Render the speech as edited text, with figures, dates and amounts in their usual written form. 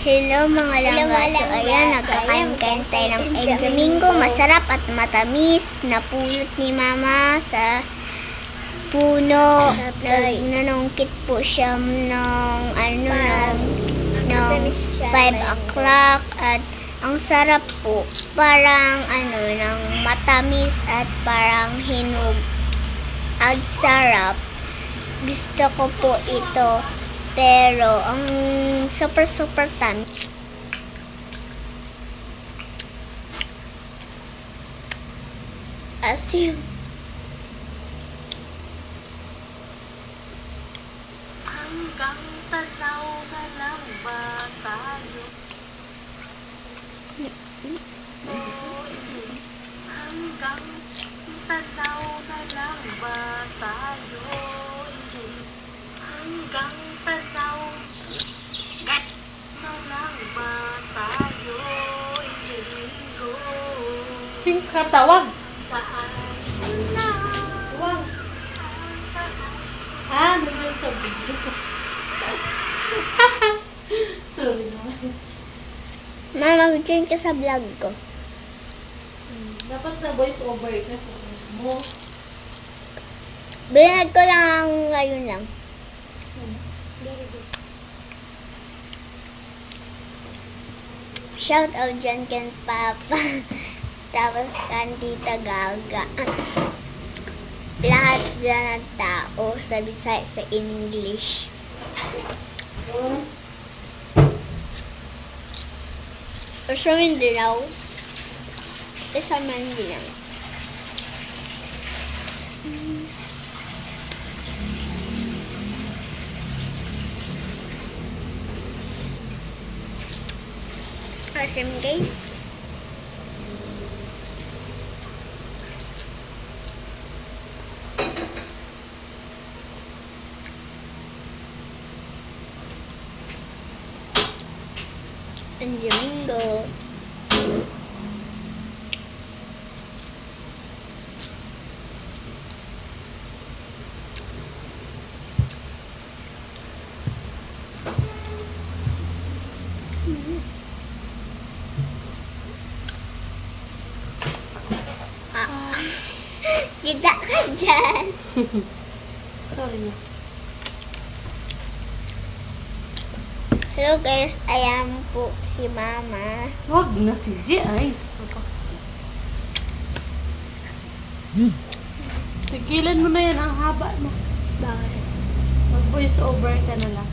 Hello mga langga. So ayan, nagkakain-kain tayo ng egg Domingo. Masarap at matamis. Napulot ni mama sa puno. Nanungkit po siya ng ng 5 o'clock. At ang sarap po. Parang ng matamis at parang hinog. At sarap. Gusto ko po ito. Pero, ang super tamis. Asim. Hanggang tanaw na lang ba tayo? Hanggang tanaw na lang ba tayo? Hanggang tanaw na lang ba tayo? Domingo. Sing katawag. Taas na. Suwang. Taas. Nandun sa video ko. Sorry naman. Mama, mag-join ka sa vlog ko. Dapat na voice over kasi mo. Binag ko lang ngayon lang. Shout out dyan kay Papa. Tapos kan Tita Gaga. Lahat dyan ng tao sa Bisaya sa English. Sa Mindanao. Sa Mindanao. Awesome guys. Ang Domingo. Kita ka dyan. Sorry na. Hello guys, ayan po si Mama. Huwag na si G ay. Tigilan mo na yan, ang haba mo. Bakit? Mag voice over ka na lang.